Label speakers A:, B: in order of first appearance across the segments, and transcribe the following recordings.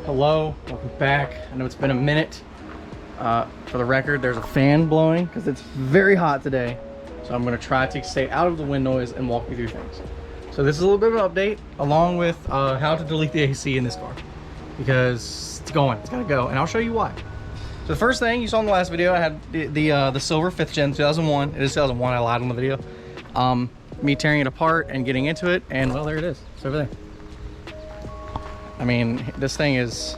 A: Hello, welcome back. I know it's been a minute. For the record, there's a fan blowing because it's very hot today. So I'm gonna try to stay out of the wind noise and walk you through things. So this is a little bit of an update along with how to delete the AC in this car because it's gotta go, and I'll show you why. So the first thing you saw in the last video, I had the silver 5th gen 2001. It is 2001, I lied on the video. Me tearing it apart and getting into it, and well, there it is. It's over there. I mean, this thing is,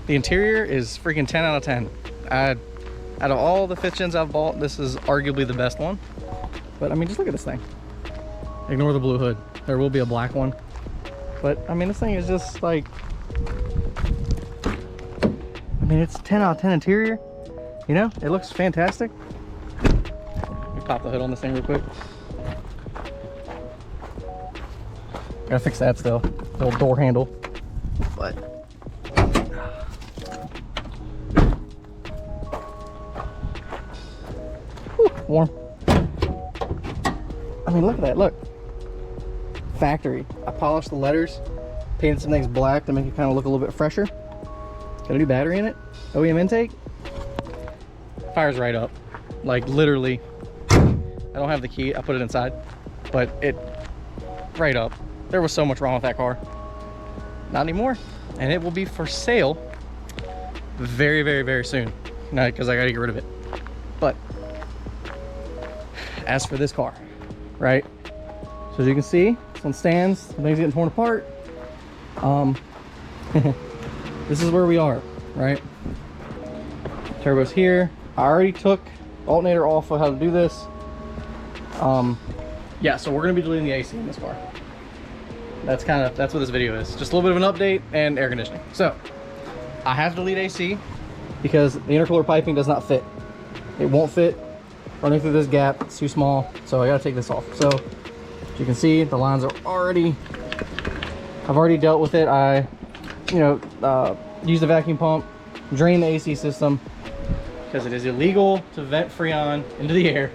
A: the interior is freaking 10 out of 10. Out of all the 5th gens I've bought, this is arguably the best one. But I mean, just look at this thing. Ignore the blue hood. There will be a black one. But I mean, this thing is just like, I mean, it's 10 out of 10 interior. You know, it looks fantastic. Let me pop the hood on this thing real quick. Gotta fix that still. The old door handle. But whew, warm. I mean, look at that, look. Factory. I polished the letters, painted some things black to make it kind of look a little bit fresher. Got a new battery in it. OEM intake. Fires right up. Like literally, I don't have the key, I put it inside, but it right up. There was so much wrong with that car. Not anymore. And it will be for sale very, very, very soon. Because I gotta get rid of it. But as for this car, right? So as you can see, this one stands, the thing's getting torn apart. This is where we are, right? Turbo's here. I already took alternator off of how to do this. Yeah, so we're gonna be deleting the AC in this car. That's what this video is. Just a little bit of an update and air conditioning. So I have to delete AC because the intercooler piping does not fit. It won't fit running through this gap. It's too small. So I gotta take this off. So as you can see, the lines are already, I've already dealt with it. I, use the vacuum pump, drain the AC system because it is illegal to vent Freon into the air.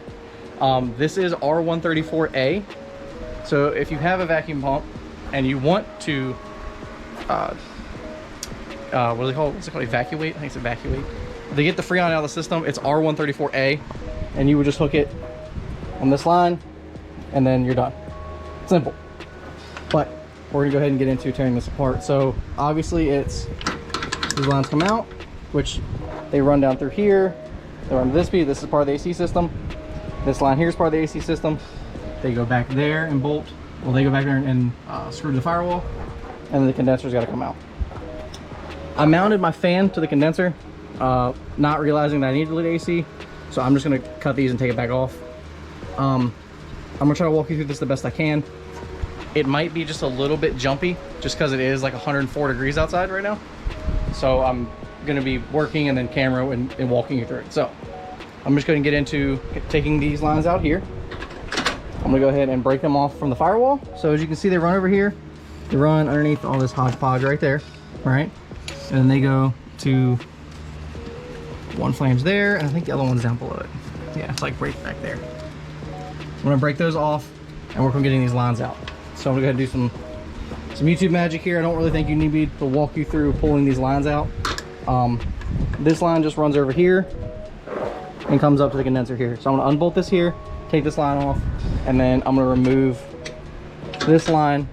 A: This is R134A. So if you have a vacuum pump and you want to, what do they call it? What's it called? Evacuate? I think it's evacuate. They get the Freon out of the system. It's R134A, and you would just hook it on this line, and then you're done. Simple. But we're gonna go ahead and get into tearing this apart. So obviously, these lines come out, which they run down through here. They run to this piece. This is part of the AC system. This line here is part of the AC system. They go back there and bolt. Well, they go back there and screw to the firewall, and then the condenser's got to come out. I mounted my fan to the condenser, not realizing that I need to delete AC, so I'm just gonna cut these and take it back off. I'm gonna try to walk you through this the best I can. It might be just a little bit jumpy, just because it is like 104 degrees outside right now. So I'm gonna be working and then camera and walking you through it. So I'm just gonna get into taking these lines out here. I'm gonna go ahead and break them off from the firewall. So as you can see, they run over here. They run underneath all this hodgepodge right there, right? And then they go to one flange there, and I think the other one's down below it. Yeah, it's like right back there. I'm gonna break those off and work on getting these lines out. So I'm gonna go ahead and do some YouTube magic here. I don't really think you need me to walk you through pulling these lines out. This line just runs over here and comes up to the condenser here. So I'm gonna unbolt this here, take this line off, and then I'm gonna remove this line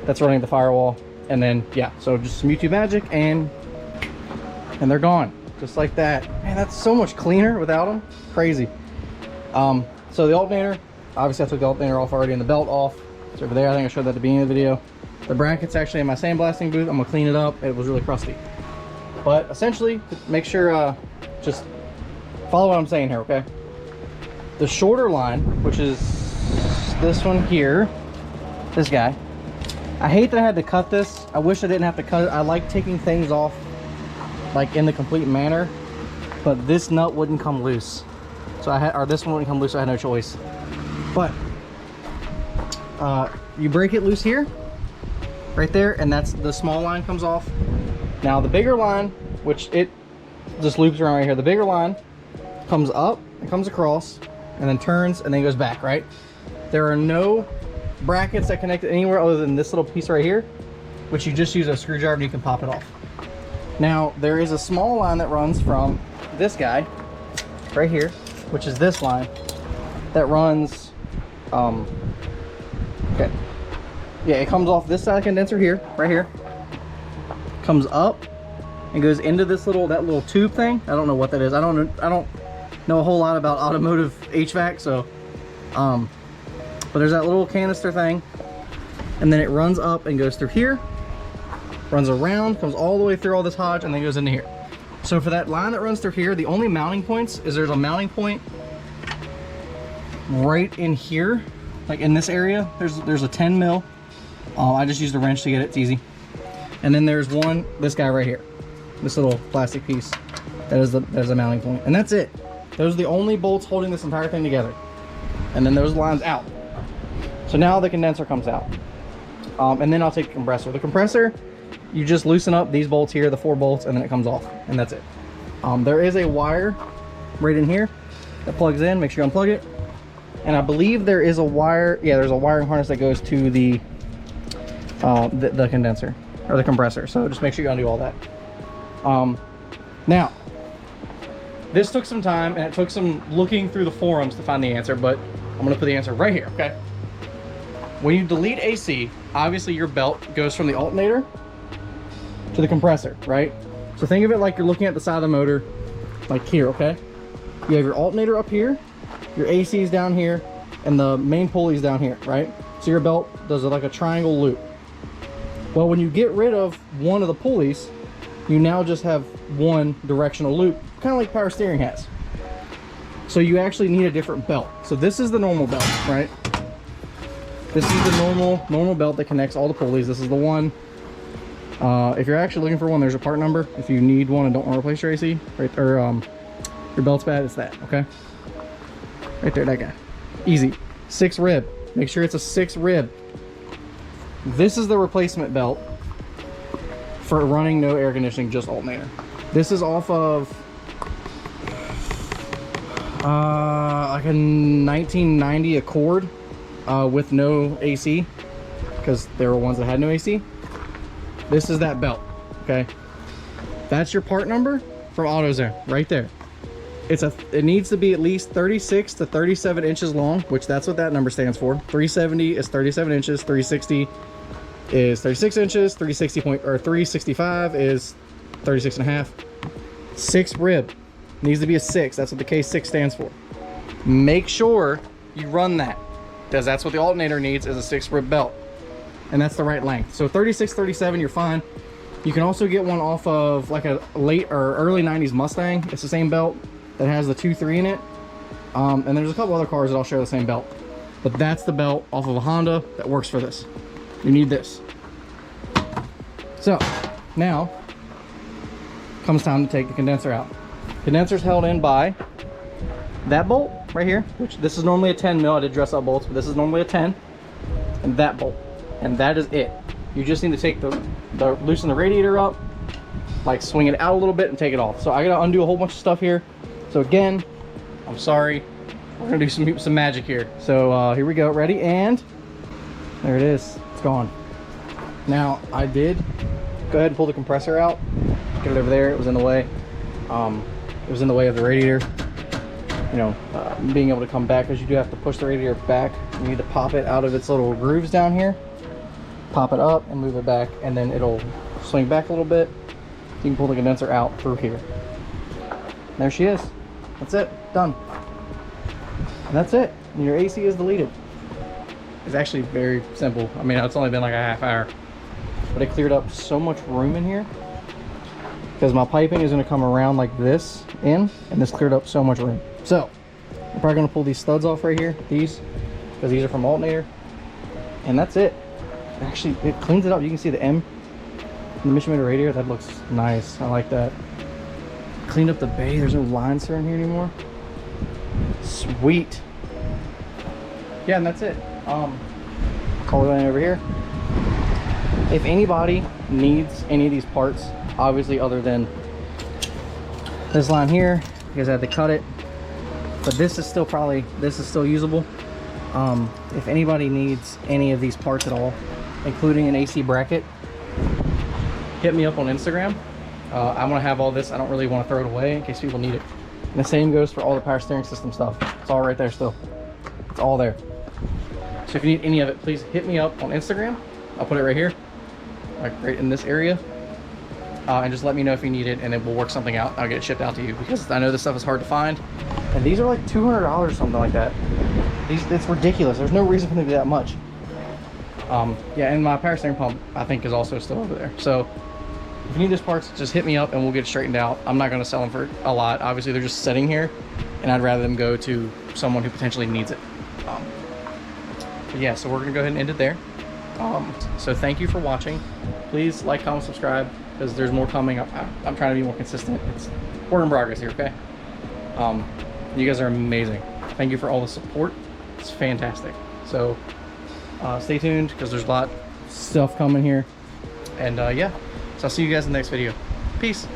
A: that's running the firewall, and then yeah, so just some YouTube magic and they're gone, just like that. Man, that's so much cleaner without them. Crazy. So the alternator, obviously I took the alternator off already and the belt off. It's over there. I think I showed that at the beginning of the video. The bracket's actually in my sandblasting booth. I'm gonna clean it up. It was really crusty. But essentially, make sure, just follow what I'm saying here, okay? The shorter line, which is this one here, this guy. I hate that I had to cut this. I wish I didn't have to cut it. I like taking things off like in the complete manner, but this nut wouldn't come loose. So this one wouldn't come loose, so I had no choice. But you break it loose here, right there, and that's the small line comes off. Now the bigger line, which it just loops around right here, the bigger line comes up and comes across and then turns and then goes back, right? There are no brackets that connect it anywhere other than this little piece right here. which you just use a screwdriver and you can pop it off. Now, there is a small line that runs from this guy right here, which is this line that runs, okay. Yeah, it comes off this side of the condenser here, right here. Comes up and goes into this that little tube thing. I don't know what that is. I don't know a whole lot about automotive HVAC, so but there's that little canister thing, and then it runs up and goes through here, runs around, comes all the way through all this hodge, and then goes into here. So for that line that runs through here, the only mounting points is there's a mounting point right in here, like in this area. There's a 10 mil. I just used a wrench to get it. It's easy. And then there's this guy right here, this little plastic piece. That is a mounting point, and that's it. Those are the only bolts holding this entire thing together. And then those lines out. So now the condenser comes out. And then I'll take the compressor. The compressor, you just loosen up these bolts here, the 4 bolts, and then it comes off, and that's it. There is a wire right in here that plugs in. Make sure you unplug it. And I believe there is a wire, yeah, there's a wiring harness that goes to the condenser, or the compressor. So just make sure you undo all that. Now, this took some time, and it took some looking through the forums to find the answer, but I'm gonna put the answer right here, okay? When you delete AC, obviously your belt goes from the alternator to the compressor, right? So think of it like you're looking at the side of the motor, like here, okay? You have your alternator up here, your AC is down here, and the main pulley is down here, right? So your belt does like a triangle loop. Well, when you get rid of one of the pulleys, you now just have one directional loop, kind of like power steering has. So you actually need a different belt. So this is the normal belt, right? This is the normal belt that connects all the pulleys. This is the one. If you're actually looking for one, there's a part number. If you need one and don't want to replace your AC, right, or your belt's bad, it's that, okay? Right there, that guy. Easy. 6 rib. Make sure it's a 6 rib. This is the replacement belt for running no air conditioning, just alternator. This is off of like a 1990 Accord with no AC, because there were ones that had no AC. This is that belt, okay? That's your part number from AutoZone, right there. It needs to be at least 36 to 37 inches long, which that's what that number stands for. 370 is 37 inches, 360 is 36 inches, 365 is 36 and a half. 6 rib needs to be a 6. That's what the K6 stands for. Make sure you run that, because that's what the alternator needs, is a 6 rib belt, and that's the right length. So 36, 37, you're fine. You can also get one off of like a late or early 90s Mustang. It's the same belt that has the 2.3 in it. And there's a couple other cars that I'll share the same belt, but that's the belt off of a Honda that works for this. You need this. So now comes time to take the condenser out. Condenser's held in by that bolt right here, which this is normally a 10 mil. I did dress up bolts, but this is normally a 10, and that bolt, and that is it. You just need to take loosen the radiator up, like swing it out a little bit and take it off. So I gotta undo a whole bunch of stuff here. So again, I'm sorry, we're gonna do some magic here. So here we go, ready, and there it is, it's gone. Now I did go ahead and pull the compressor out, get it over there. It was in the way. It was in the way of the radiator, you know, being able to come back, because you do have to push the radiator back. You need to pop it out of its little grooves down here, pop it up and move it back, and then it'll swing back a little bit. You can pull the condenser out through here. There she is. That's it, done. And that's it, and your AC is deleted. It's actually very simple. I mean, it's only been like a half hour, but it cleared up so much room in here, because my piping is going to come around like this in, and this cleared up so much room. So I'm probably going to pull these studs off right here, these, because these are from alternator, and that's it. Actually, it cleans it up. You can see the M in the mission motor radiator. That looks nice. I like that. Cleaned up the bay. There's no lines around here anymore. Sweet. Yeah, and that's it. All the way over here. If anybody needs any of these parts, obviously other than this line here, because I had to cut it, but this is still usable. If anybody needs any of these parts at all, including an AC bracket, hit me up on Instagram. I'm gonna have all this. I don't really want to throw it away in case people need it. And the same goes for all the power steering system stuff. It's all right there still. It's all there. So if you need any of it, please hit me up on Instagram. I'll put it right here, like right in this area. And just let me know if you need it, and then we'll work something out. I'll get it shipped out to you, because I know this stuff is hard to find. And these are like $200 or something like that. It's ridiculous. There's no reason for them to be that much. Yeah, and my power steering pump, I think, is also still over there. So if you need those parts, just hit me up and we'll get it straightened out. I'm not going to sell them for a lot. Obviously, they're just sitting here, and I'd rather them go to someone who potentially needs it. But yeah, so we're going to go ahead and end it there. So thank you for watching. Please like, comment, subscribe, because there's more coming. I'm trying to be more consistent. It's work in progress here, okay? You guys are amazing. Thank you for all the support. It's fantastic. So stay tuned, because there's a lot of stuff coming here. And yeah, so I'll see you guys in the next video. Peace.